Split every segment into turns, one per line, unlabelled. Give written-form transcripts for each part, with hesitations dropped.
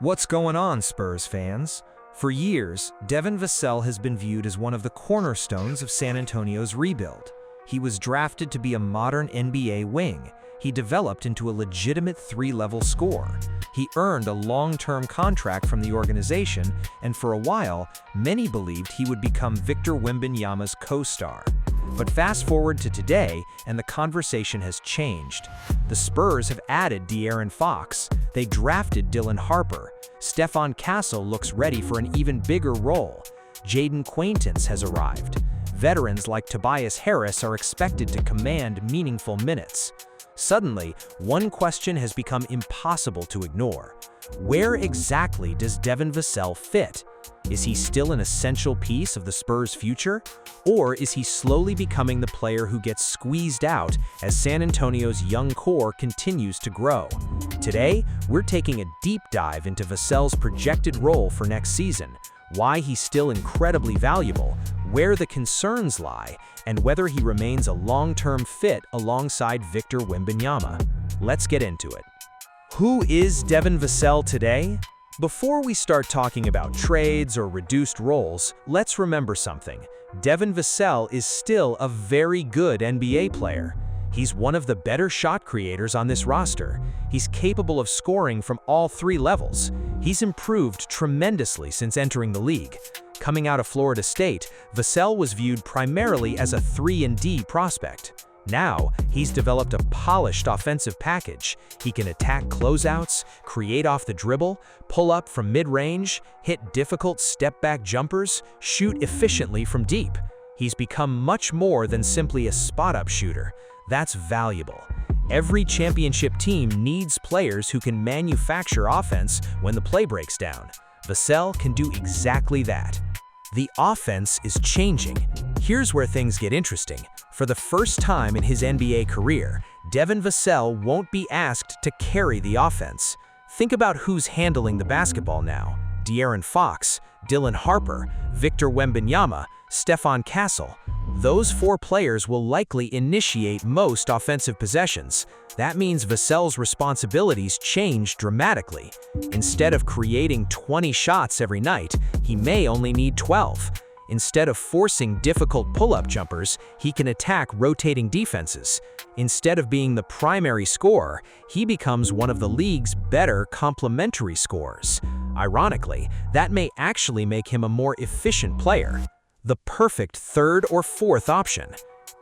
What's going on, Spurs fans? For years, Devin Vassell has been viewed as one of the cornerstones of San Antonio's rebuild. He was drafted to be a modern NBA wing. He developed into a legitimate three-level scorer. He earned a long-term contract from the organization, and for a while, many believed he would become Victor Wembanyama's co-star. But fast forward to today, and the conversation has changed. The Spurs have added De'Aaron Fox. They drafted Dylan Harper. Stephon Castle looks ready for an even bigger role. Jaden Quaintance has arrived. Veterans like Tobias Harris are expected to command meaningful minutes. Suddenly, one question has become impossible to ignore. Where exactly does Devin Vassell fit? Is he still an essential piece of the Spurs' future? Or is he slowly becoming the player who gets squeezed out as San Antonio's young core continues to grow? Today, we're taking a deep dive into Vassell's projected role for next season, why he's still incredibly valuable, where the concerns lie, and whether he remains a long-term fit alongside Victor Wembanyama. Let's get into it. Who is Devin Vassell today? Before we start talking about trades or reduced roles, let's remember something. Devin Vassell is still a very good NBA player. He's one of the better shot creators on this roster. He's capable of scoring from all three levels. He's improved tremendously since entering the league. Coming out of Florida State, Vassell was viewed primarily as a 3-and-D prospect. Now, he's developed a polished offensive package. He can attack closeouts, create off the dribble, pull up from mid-range, hit difficult step-back jumpers, shoot efficiently from deep. He's become much more than simply a spot-up shooter. That's valuable. Every championship team needs players who can manufacture offense when the play breaks down. Vassell can do exactly that. The offense is changing. Here's where things get interesting. For the first time in his NBA career, Devin Vassell won't be asked to carry the offense. Think about who's handling the basketball now. De'Aaron Fox, Dylan Harper, Victor Wembanyama, Stephon Castle. Those four players will likely initiate most offensive possessions. That means Vassell's responsibilities change dramatically. Instead of creating 20 shots every night, he may only need 12. Instead of forcing difficult pull-up jumpers, he can attack rotating defenses. Instead of being the primary scorer, he becomes one of the league's better complementary scorers. Ironically, that may actually make him a more efficient player. The perfect third or fourth option.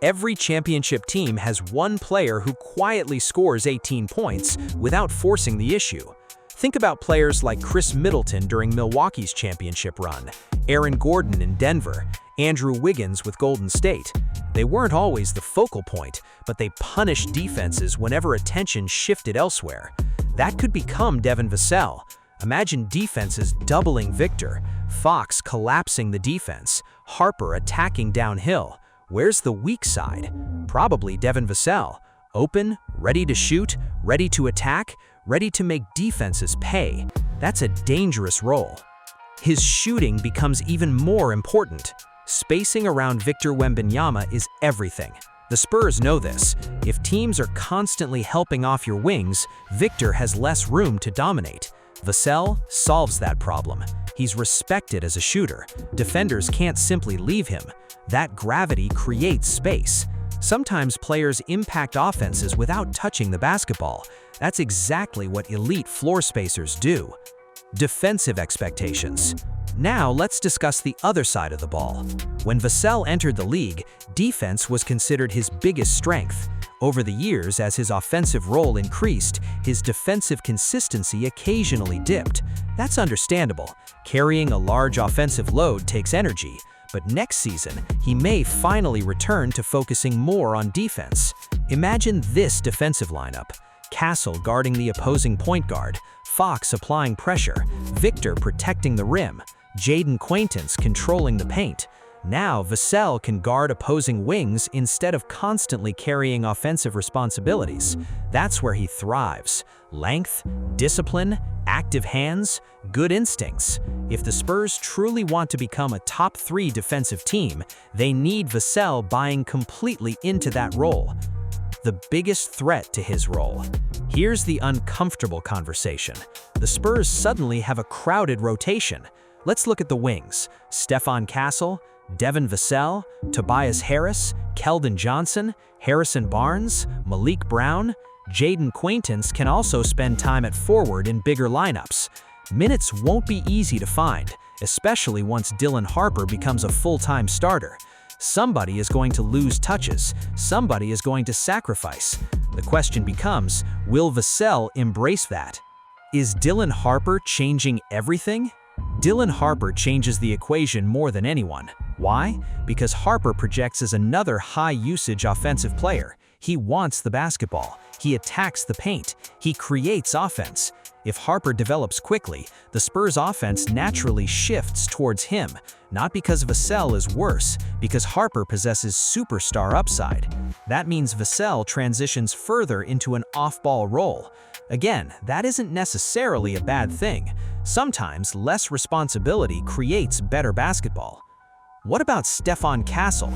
Every championship team has one player who quietly scores 18 points without forcing the issue. Think about players like Chris Middleton during Milwaukee's championship run, Aaron Gordon in Denver, Andrew Wiggins with Golden State. They weren't always the focal point, but they punished defenses whenever attention shifted elsewhere. That could become Devin Vassell. Imagine defenses doubling Victor, Fox collapsing the defense, Harper attacking downhill. Where's the weak side? Probably Devin Vassell. Open, ready to shoot, ready to attack, ready to make defenses pay. That's a dangerous role. His shooting becomes even more important. Spacing around Victor Wembanyama is everything. The Spurs know this. If teams are constantly helping off your wings, Victor has less room to dominate. Vassell solves that problem. He's respected as a shooter. Defenders can't simply leave him. That gravity creates space. Sometimes players impact offenses without touching the basketball. That's exactly what elite floor spacers do. Defensive expectations. Now let's discuss the other side of the ball. When Vassell entered the league, defense was considered his biggest strength. Over the years, as his offensive role increased, his defensive consistency occasionally dipped. That's understandable. Carrying a large offensive load takes energy. But next season, he may finally return to focusing more on defense. Imagine this defensive lineup. Castle guarding the opposing point guard, Fox applying pressure, Victor protecting the rim, Jaden Quaintance controlling the paint. Now Vassell can guard opposing wings instead of constantly carrying offensive responsibilities. That's where he thrives. Length, discipline, active hands, good instincts. If the Spurs truly want to become a top 3 defensive team, they need Vassell buying completely into that role. The biggest threat to his role. Here's the uncomfortable conversation. The Spurs suddenly have a crowded rotation. Let's look at the wings. Stephon Castle, Devin Vassell, Tobias Harris, Keldon Johnson, Harrison Barnes, Malik Brown. Jaden Quaintance can also spend time at forward in bigger lineups. Minutes won't be easy to find, especially once Dylan Harper becomes a full-time starter. Somebody is going to lose touches, somebody is going to sacrifice. The question becomes, will Vassell embrace that? Is Dylan Harper changing everything? Dylan Harper changes the equation more than anyone. Why? Because Harper projects as another high-usage offensive player. He wants the basketball. He attacks the paint. He creates offense. If Harper develops quickly, the Spurs' offense naturally shifts towards him, not because Vassell is worse, because Harper possesses superstar upside. That means Vassell transitions further into an off-ball role. Again, that isn't necessarily a bad thing. Sometimes less responsibility creates better basketball. What about Stephon Castle?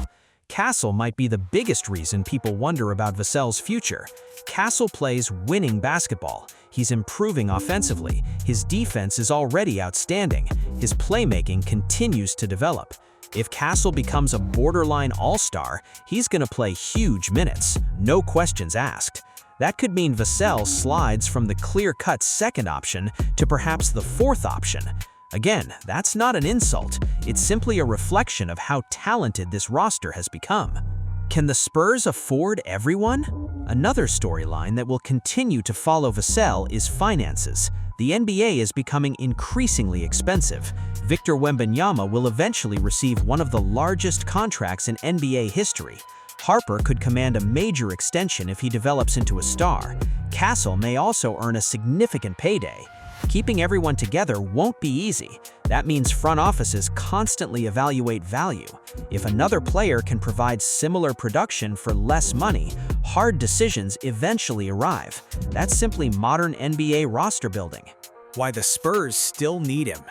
Castle might be the biggest reason people wonder about Vassell's future. Castle plays winning basketball. He's improving offensively. His defense is already outstanding. His playmaking continues to develop. If Castle becomes a borderline all-star, he's going to play huge minutes, no questions asked. That could mean Vassell slides from the clear-cut second option to perhaps the fourth option. Again, that's not an insult. It's simply a reflection of how talented this roster has become. Can the Spurs afford everyone? Another storyline that will continue to follow Vassell is finances. The NBA is becoming increasingly expensive. Victor Wembanyama will eventually receive one of the largest contracts in NBA history. Harper could command a major extension if he develops into a star. Castle may also earn a significant payday. Keeping everyone together won't be easy. That means front offices constantly evaluate value. If another player can provide similar production for less money, hard decisions eventually arrive. That's simply modern NBA roster building.
Why the Spurs still need him.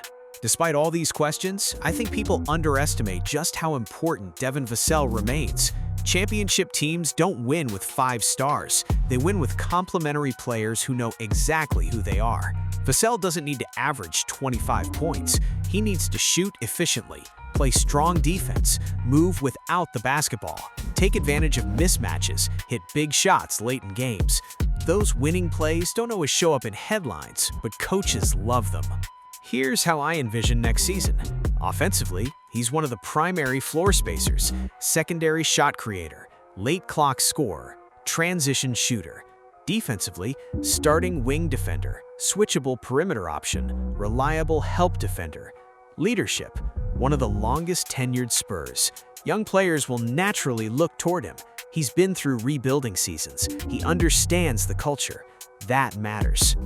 Despite all these questions, I think people underestimate just how important Devin Vassell remains. Championship teams don't win with 5 stars. They win with complementary players who know exactly who they are. Vassell doesn't need to average 25 points. He needs to shoot efficiently, play strong defense, move without the basketball, take advantage of mismatches, hit big shots late in games. Those winning plays don't always show up in headlines, but coaches love them. Here's how I envision next season. Offensively, he's one of the primary floor spacers, secondary shot creator, late clock scorer, transition shooter. Defensively, starting wing defender, switchable perimeter option, reliable help defender. Leadership, one of the longest tenured Spurs. Young players will naturally look toward him. He's been through rebuilding seasons. He understands the culture. That matters.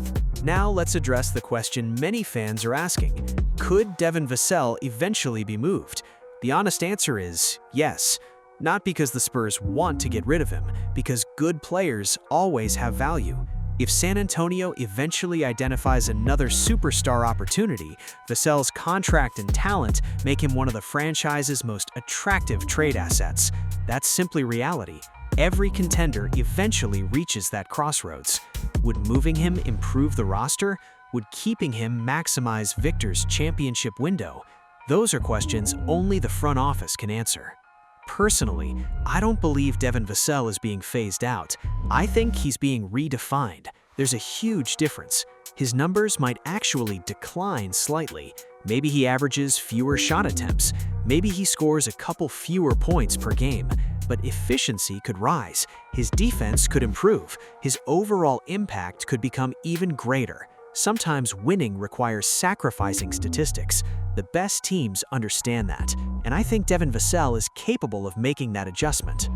Now let's address the question many fans are asking. Could Devin Vassell eventually be moved? The honest answer is yes. Not because the Spurs want to get rid of him, because good players always have value. If San Antonio eventually identifies another superstar opportunity, Vassell's contract and talent make him one of the franchise's most attractive trade assets. That's simply reality. Every contender eventually reaches that crossroads. Would moving him improve the roster? Would keeping him maximize Victor's championship window? Those are questions only the front office can answer. Personally, I don't believe Devin Vassell is being phased out. I think he's being redefined. There's a huge difference. His numbers might actually decline slightly. Maybe he averages fewer shot attempts. Maybe he scores a couple fewer points per game. But efficiency could rise. His defense could improve. His overall impact could become even greater. Sometimes winning requires sacrificing statistics. The best teams understand that, and I think Devin Vassell is capable of making that adjustment.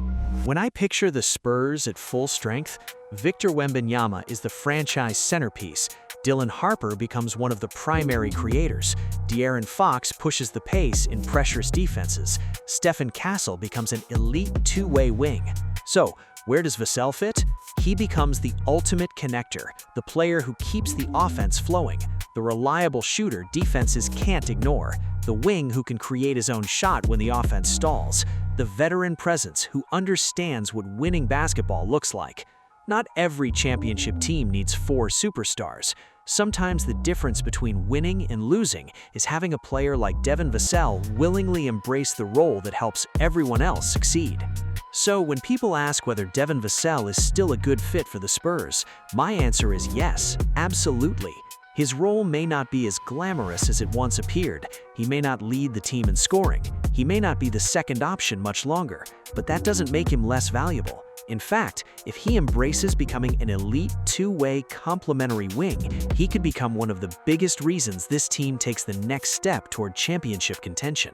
When I picture the Spurs at full strength, Victor Wembanyama is the franchise centerpiece. Dylan Harper becomes one of the primary creators. De'Aaron Fox pushes the pace in pressurous defenses. Stephon Castle becomes an elite two-way wing. So, where does Vassell fit? He becomes the ultimate connector, the player who keeps the offense flowing, the reliable shooter defenses can't ignore, the wing who can create his own shot when the offense stalls, the veteran presence who understands what winning basketball looks like. Not every championship team needs 4 superstars. Sometimes the difference between winning and losing is having a player like Devin Vassell willingly embrace the role that helps everyone else succeed. So when people ask whether Devin Vassell is still a good fit for the Spurs, my answer is yes, absolutely. His role may not be as glamorous as it once appeared. He may not lead the team in scoring. He may not be the second option much longer, but that doesn't make him less valuable. In fact, if he embraces becoming an elite two-way complementary wing, he could become one of the biggest reasons this team takes the next step toward championship contention.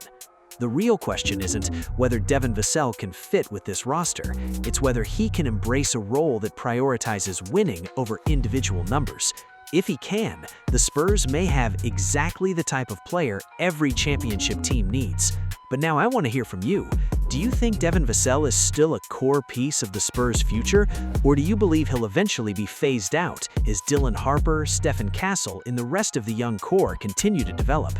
The real question isn't whether Devin Vassell can fit with this roster, it's whether he can embrace a role that prioritizes winning over individual numbers. If he can, the Spurs may have exactly the type of player every championship team needs. But now I want to hear from you. Do you think Devin Vassell is still a core piece of the Spurs' future, or do you believe he'll eventually be phased out as Dylan Harper, Stephen Castle, and the rest of the young core continue to develop?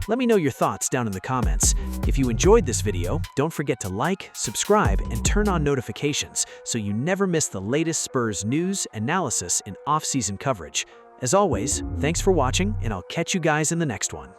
Let me know your thoughts down in the comments. If you enjoyed this video, don't forget to like, subscribe, and turn on notifications so you never miss the latest Spurs news, analysis, and off-season coverage. As always, thanks for watching, and I'll catch you guys in the next one.